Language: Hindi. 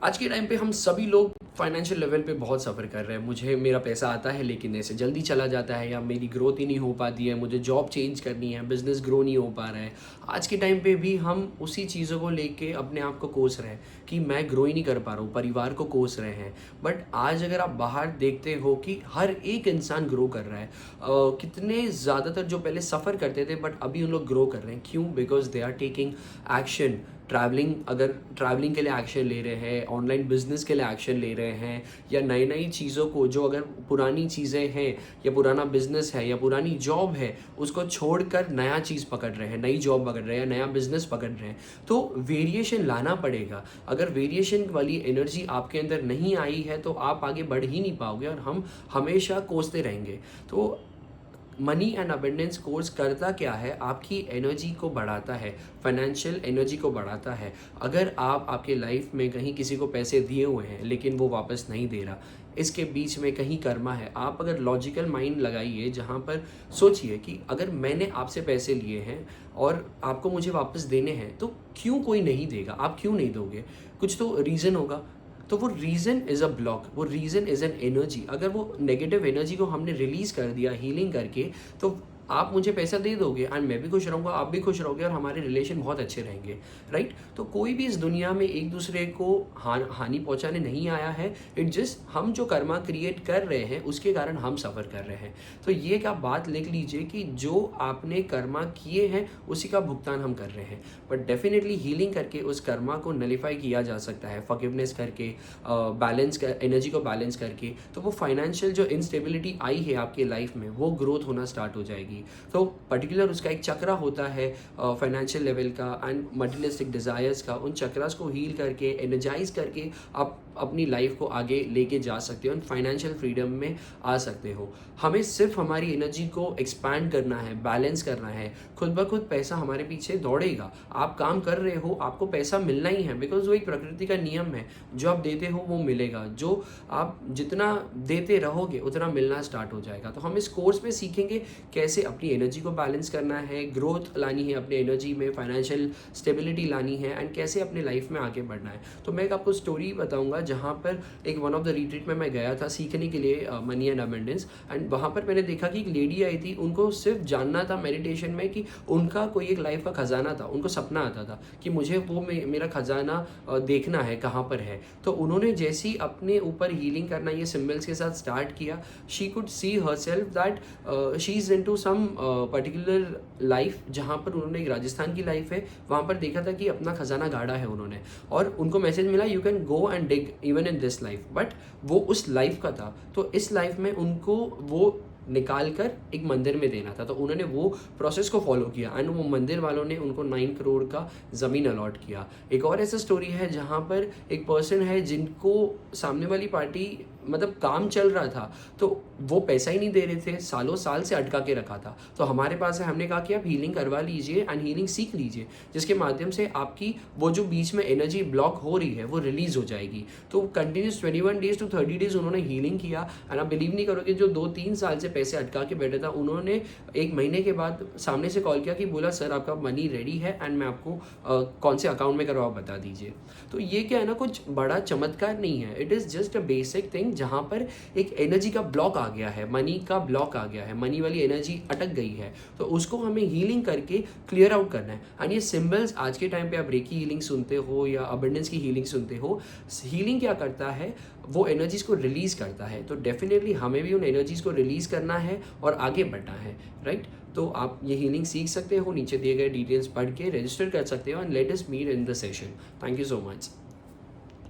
आज के टाइम पे हम सभी लोग फाइनेंशियल लेवल पे बहुत सफ़र कर रहे हैं। मुझे मेरा पैसा आता है लेकिन ऐसे जल्दी चला जाता है, या मेरी ग्रोथ ही नहीं हो पाती है, मुझे जॉब चेंज करनी है, बिज़नेस ग्रो नहीं हो पा रहा है। आज के टाइम पे भी हम उसी चीज़ों को लेके अपने आप को कोस रहे हैं कि मैं ग्रो ही नहीं कर पा रहा हूँ, परिवार को कोस रहे हैं। बट आज अगर आप बाहर देखते हो कि हर एक इंसान ग्रो कर रहा है। कितने ज़्यादातर जो पहले सफ़र करते थे बट अभी उन लोग ग्रो कर रहे हैं। क्यों? Because they are taking action. Travelling, अगर ट्रैवलिंग के लिए एक्शन ले रहे हैं, ऑनलाइन बिजनेस के लिए एक्शन ले रहे हैं, या नई नई चीज़ों को, जो अगर पुरानी चीज़ें हैं या पुराना बिजनेस है या पुरानी जॉब है, उसको छोड़कर नया चीज़ पकड़ रहे हैं, नई जॉब पकड़ रहे हैं, नया बिजनेस पकड़ रहे हैं। तो वेरिएशन लाना पड़ेगा। अगर वेरिएशन वाली एनर्जी आपके अंदर नहीं आई है तो आप आगे बढ़ ही नहीं पाओगे और हम हमेशा कोसते रहेंगे। तो मनी एंड अबेंडेंस कोर्स करता क्या है? आपकी एनर्जी को बढ़ाता है, फाइनेंशियल एनर्जी को बढ़ाता है। अगर आप आपके लाइफ में कहीं किसी को पैसे दिए हुए हैं लेकिन वो वापस नहीं दे रहा, इसके बीच में कहीं कर्मा है। आप अगर लॉजिकल माइंड लगाइए, जहाँ पर सोचिए कि अगर मैंने आपसे पैसे लिए हैं और आपको मुझे वापस देने हैं, तो क्यों कोई नहीं देगा? आप क्यों नहीं दोगे? कुछ तो रीज़न होगा। तो वो रीज़न इज़ अ ब्लॉक, वो रीज़न इज़ एन एनर्जी। अगर वो नेगेटिव एनर्जी को हमने रिलीज़ कर दिया हीलिंग करके, तो आप मुझे पैसा दे दोगे एंड मैं भी खुश रहूँगा, आप भी खुश रहोगे और हमारे रिलेशन बहुत अच्छे रहेंगे, राइट? तो कोई भी इस दुनिया में एक दूसरे को हानि पहुँचाने नहीं आया है। इट जस्ट हम जो कर्मा क्रिएट कर रहे हैं उसके कारण हम सफ़र कर रहे हैं। तो ये क्या बात लिख लीजिए कि जो आपने कर्मा किए हैं उसी का भुगतान हम कर रहे हैं। बट डेफिनेटली हीलिंग करके उस कर्मा को नलीफाई किया जा सकता है, फॉरगिवनेस करके, बैलेंस कर, एनर्जी को बैलेंस करके। तो वो फाइनेंशियल जो इंस्टेबिलिटी आई है आपके लाइफ में, वो ग्रोथ होना स्टार्ट हो जाएगी। तो पर्टिकुलर उसका एक चक्र होता है फाइनेंशियल लेवल का एंड मटेरियलिस्टिक डिज़ायर्स का। उन चक्रास को हील करके, एनर्जाइज करके आप अपनी लाइफ को आगे लेके जा सकते हो एंड फाइनेंशियल फ्रीडम में आ सकते हो। हमें सिर्फ हमारी एनर्जी को एक्सपैंड करना है, बैलेंस करना है। खुद ब खुद पैसा हमारे पीछे दौड़ेगा। आप काम कर रहे हो, आपको पैसा मिलना ही है, बिकॉज वो एक प्रकृति का नियम है। जो आप देते हो वो मिलेगा, जो आप जितना देते रहोगे उतना मिलना स्टार्ट हो जाएगा। तो हम इस कोर्स में सीखेंगे कैसे अपनी एनर्जी को बैलेंस करना है, ग्रोथ लानी है अपनी एनर्जी में, फाइनेंशियल स्टेबिलिटी लानी है एंड कैसे अपने लाइफ में आगे बढ़ना है। तो मैं एक आपको स्टोरी बताऊंगा जहाँ पर एक वन ऑफ द रिट्रीट में मैं गया था सीखने के लिए मनी एंड अबेंडेंस। एंड वहाँ पर मैंने देखा कि एक लेडी आई थी, उनको सिर्फ जानना था मेडिटेशन में कि उनका कोई एक लाइफ का खजाना था। उनको सपना आता था कि मुझे वो मेरा खजाना देखना है कहाँ पर है। तो उन्होंने जैसे ही अपने ऊपर हीलिंग करना ये सिम्बल्स के साथ स्टार्ट किया, she could see herself that she is into some particular life, जहाँ पर उन्होंने एक राजस्थान की लाइफ है, वहाँ पर देखा था कि अपना खजाना गाड़ा है उन्होंने। और उनको मैसेज मिला, you can go and dig even in this life. But वो उस लाइफ का था, तो इस लाइफ में उनको वो निकाल कर एक मंदिर में देना था। तो उन्होंने वो प्रोसेस को फॉलो किया एंड वो मंदिर वालों ने उनको 9 करोड़ का ज़मीन अलॉट किया। एक और ऐसा स्टोरी है जहाँ पर एक पर्सन है जिनको सामने वाली पार्टी, मतलब काम चल रहा था तो वो पैसा ही नहीं दे रहे थे, सालों साल से अटका के रखा था। तो हमारे पास है, हमने कहा कि आप हीलिंग करवा लीजिए एंड हीलिंग सीख लीजिए, जिसके माध्यम से आपकी वो जो बीच में एनर्जी ब्लॉक हो रही है वो रिलीज़ हो जाएगी। तो कंटिन्यूस 21 डेज टू 30 डेज उन्होंने हीलिंग किया एंड आप बिलीव नहीं करोगे, जो 2-3 साल से पैसे अटका के बैठा था, उन्होंने 1 महीने के बाद सामने से कॉल किया कि बोला सर आपका मनी रेडी है एंड मैं आपको कौन से अकाउंट में करवा बता दीजिए। तो ये क्या है ना, कुछ बड़ा चमत्कार नहीं है, it is just a basic thing जहाँ पर एक एनर्जी का ब्लॉक आ गया है, मनी का ब्लॉक आ गया है, मनी वाली एनर्जी अटक गई है। तो उसको हमें हीलिंग करके क्लियर आउट करना है। एंड ये सिंबल्स आज के टाइम पे आप रेकी हीलिंग सुनते हो या अबंडेंस की हीलिंग सुनते हो, हीलिंग क्या करता है, वो एनर्जीज़ को रिलीज़ करता है। तो डेफिनेटली हमें भी उन एनर्जीज़ को रिलीज़ करना है और आगे बढ़ना है, राइट? तो आप ये हीलिंग सीख सकते हो, नीचे दिए गए डिटेल्स पढ़ के रजिस्टर कर सकते हो and let us meet in the session. Thank you so much.